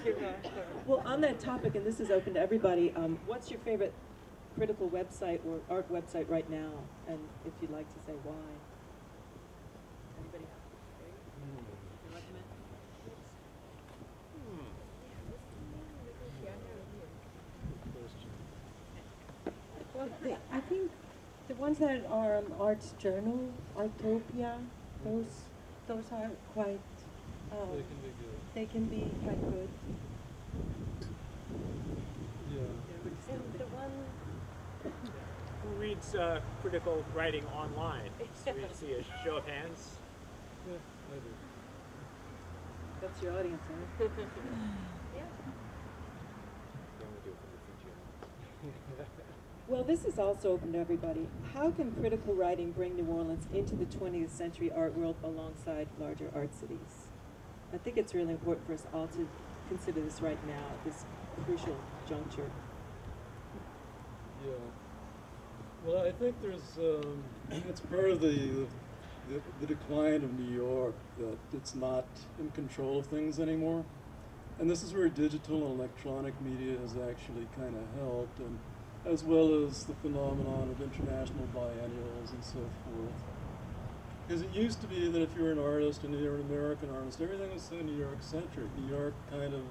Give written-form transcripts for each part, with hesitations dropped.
you. Well, on that topic, and this is open to everybody, what's your favorite critical website or art website right now? And if you'd like to say why. Anybody have a favorite? You recommend? Well, I think the ones that are on Arts Journal, Artopia, those are quite. They can be good. They can be quite good. Yeah. And the one. Who reads critical writing online? So we see a show of hands. Yeah, I do. That's your audience, right? Yeah. Well, this is also open to everybody. How can critical writing bring New Orleans into the 20th century art world alongside larger art cities? I think it's really important for us all to consider this right now, at this crucial juncture. Yeah. Well, I think there's, it's part of the decline of New York, that it's not in control of things anymore. And this is where digital and electronic media has actually kind of helped, and as well as the phenomenon of international biennials and so forth. Because it used to be that if you were an artist and you were an American artist, everything was so New York centric. New York kind of,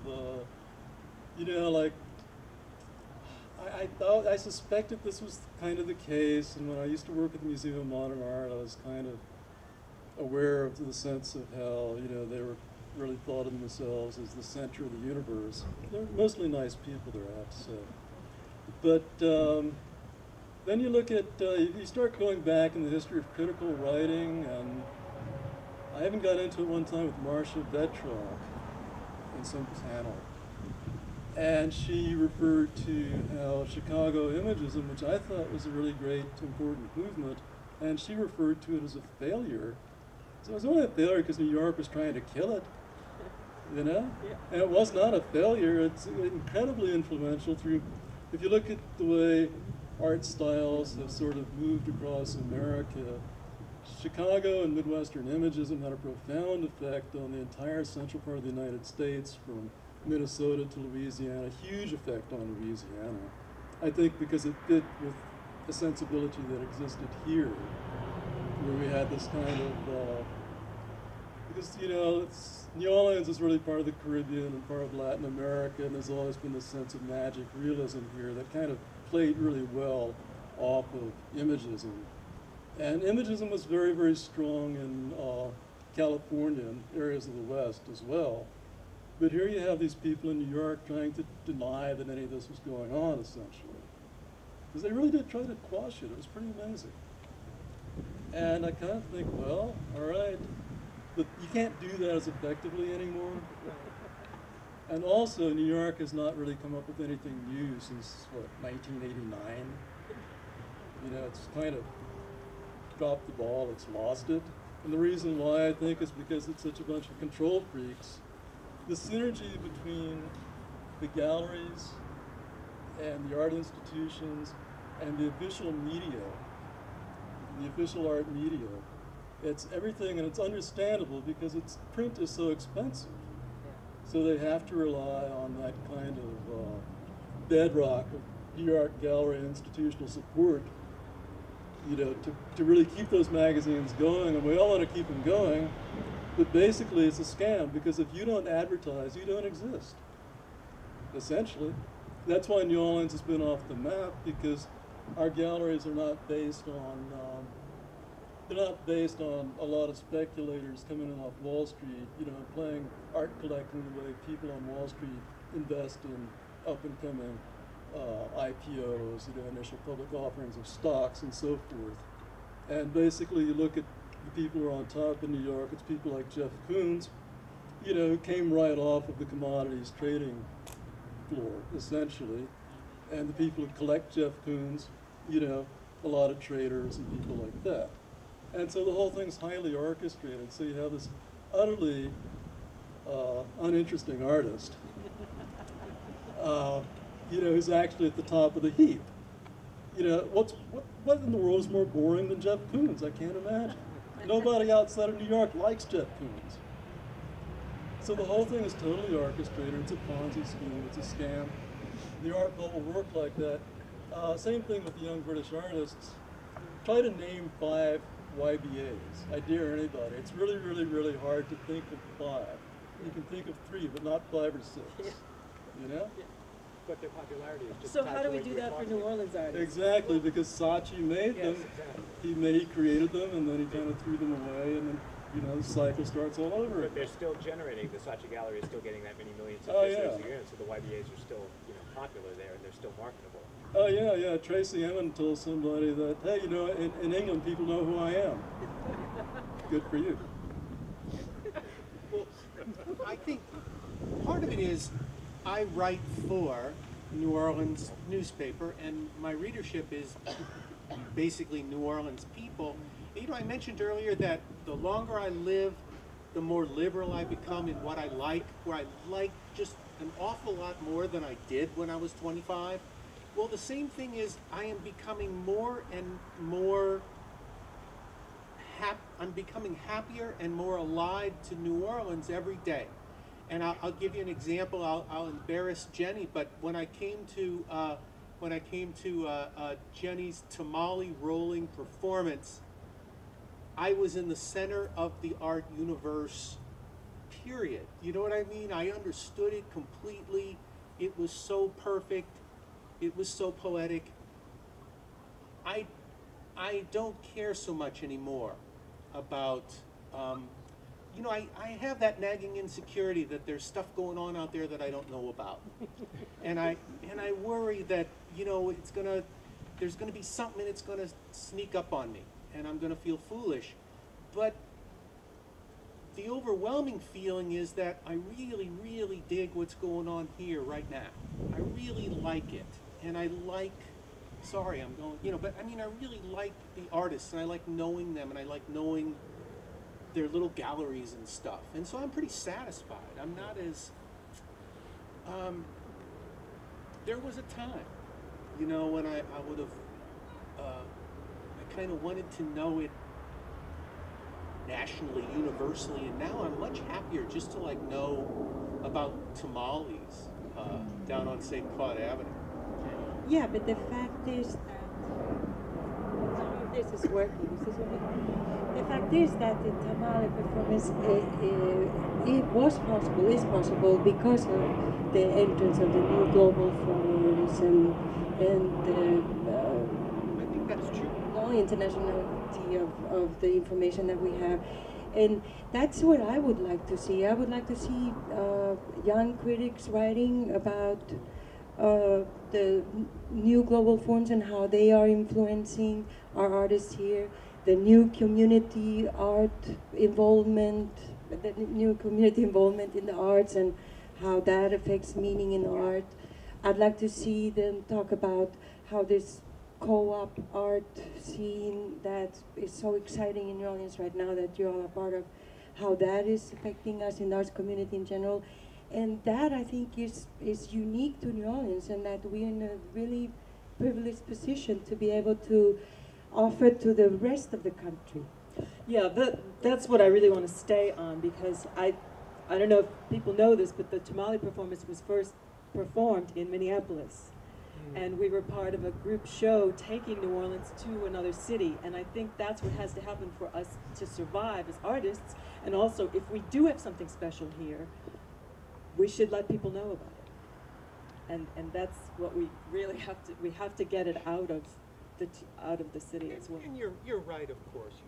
you know, like, I suspected this was kind of the case, and when I used to work at the Museum of Modern Art, I was kind of aware of the sense of how, you know, they were really thought of themselves as the center of the universe. They're mostly nice people there, I have to say. But then you look at, you start going back in the history of critical writing, and I even got into it one time with Marcia Vetrock in some panel. And she referred to how Chicago Imagism, which I thought was a really great, important movement, and she referred to it as a failure. So it was only a failure because New York was trying to kill it, you know? Yeah. And it was not a failure. It's incredibly influential through, if you look at the way art styles have sort of moved across America, Chicago and Midwestern Imagism had a profound effect on the entire central part of the United States, from Minnesota to Louisiana, huge effect on Louisiana. I think because it fit with a sensibility that existed here, where we had this kind of, because, you know, New Orleans is really part of the Caribbean and part of Latin America, and there's always been this sense of magic realism here that kind of played really well off of Imagism. And Imagism was very, very strong in California and areas of the West as well. But here you have these people in New York trying to deny that any of this was going on, essentially. Because they really did try to quash it. It was pretty amazing. And I kind of think, well, all right, but you can't do that as effectively anymore. And also, New York has not really come up with anything new since, what, 1989? You know, it's kind of dropped the ball, it's lost it. And the reason why, I think, is because it's such a bunch of control freaks. The synergy between the galleries and the art institutions and the official media, the official art media, it's everything, and it's understandable because print is so expensive. So they have to rely on that kind of bedrock of New York gallery institutional support, you know, to really keep those magazines going, and we all want to keep them going. But basically, it's a scam, because if you don't advertise, you don't exist, essentially. That's why New Orleans has been off the map, because our galleries are not based on, they're not based on a lot of speculators coming in off Wall Street, you know, playing art collecting the way people on Wall Street invest in up-and-coming IPOs, you know, initial public offerings of stocks and so forth. And basically, you look at the people who are on top in New York, it's people like Jeff Koons, you know, who came right off of the commodities trading floor, essentially. And the people who collect Jeff Koons, you know, a lot of traders and people like that. And so the whole thing's highly orchestrated. So you have this utterly uninteresting artist, you know, who's actually at the top of the heap. You know, what in the world is more boring than Jeff Koons? I can't imagine. Nobody outside of New York likes Jeff Koons. So the whole thing is totally orchestrated. It's a Ponzi scheme. It's a scam. The art bubble worked like that. Same thing with the young British artists. Try to name 5 YBAs. I dare anybody. It's really, really, really hard to think of 5. You can think of 3, but not 5 or 6. You know? Yeah. But their popularity is just So how do we do that for New Orleans artists? Exactly, because Saatchi made them. Exactly. He created them, and then he kind of threw them away, and then the cycle starts all over But they're again. still generating. The Saatchi Gallery is still getting that many millions of Oh, visitors yeah. a year, so the YBAs are still popular there, and they're still marketable. Oh yeah. Tracy Emin told somebody that, hey, in England people know who I am. Good for you. Well, I think part of it is I write for New Orleans newspaper, and my readership is basically New Orleans people. I mentioned earlier that the longer I live, the more liberal I become in what I like, where I like just an awful lot more than I did when I was 25. Well, the same thing is I am becoming more and more I'm becoming happier and more allied to New Orleans every day. And I'll give you an example. I'll embarrass Jenny, but when I came to Jenny's tamale rolling performance, I was in the center of the art universe, period. You know what I mean? I understood it completely. It was so perfect. It was so poetic. I don't care so much anymore about, I have that nagging insecurity that there's stuff going on out there that I don't know about. and I worry that, there's gonna be something that's gonna sneak up on me, and I'm gonna feel foolish. But the overwhelming feeling is that I really, really dig what's going on here right now. I really like it. And I like, sorry, I'm going, but I mean, I really like the artists, and I like knowing them, and I like knowing their little galleries and stuff. And so I'm pretty satisfied. I'm not as, there was a time, when I would have, I kind of wanted to know it nationally, universally, and now I'm much happier just to know about tamales down on St. Claude Avenue. Yeah, but the fact is that this is working. This is working. The fact is that the tamale performance is possible because of the entrance of the new global forums and I think that's true. the internationality of the information that we have. And that's what I would like to see. I would like to see young critics writing about the new global forms and how they are influencing our artists here, the new community art involvement, the new community involvement in the arts and how that affects meaning in art. I'd like to see them talk about how this co-op art scene that is so exciting in New Orleans right now that you all are part of, how that is affecting us in the arts community in general. And that, I think, is unique to New Orleans, and that we're in a really privileged position to be able to offer to the rest of the country. Yeah, that's what I really want to stay on, because I don't know if people know this, but the tamale performance was first performed in Minneapolis. And we were part of a group show taking New Orleans to another city. And I think that's what has to happen for us to survive as artists. And also, if we do have something special here, we should let people know about it. And that's what we really have to get it out of the city as well. And you're right, of course.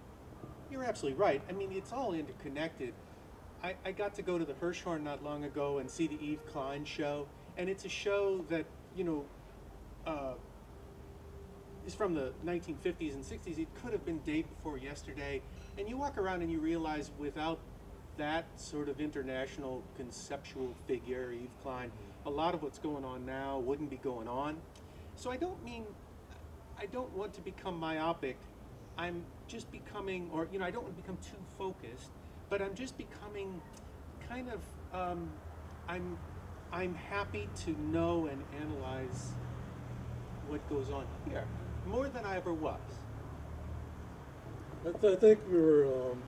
You're absolutely right. I mean, it's all interconnected. I got to go to the Hirshhorn not long ago and see the Yves Klein show. And it's a show that, is from the 1950s and 60s. It could have been day before yesterday. And you walk around and you realize without that sort of international conceptual figure, Yves Klein, a lot of what's going on now wouldn't be going on. So I don't want to become myopic. I'm just becoming, or I don't want to become too focused, but I'm just becoming kind of, I'm happy to know and analyze what goes on here, more than I ever was. I think we were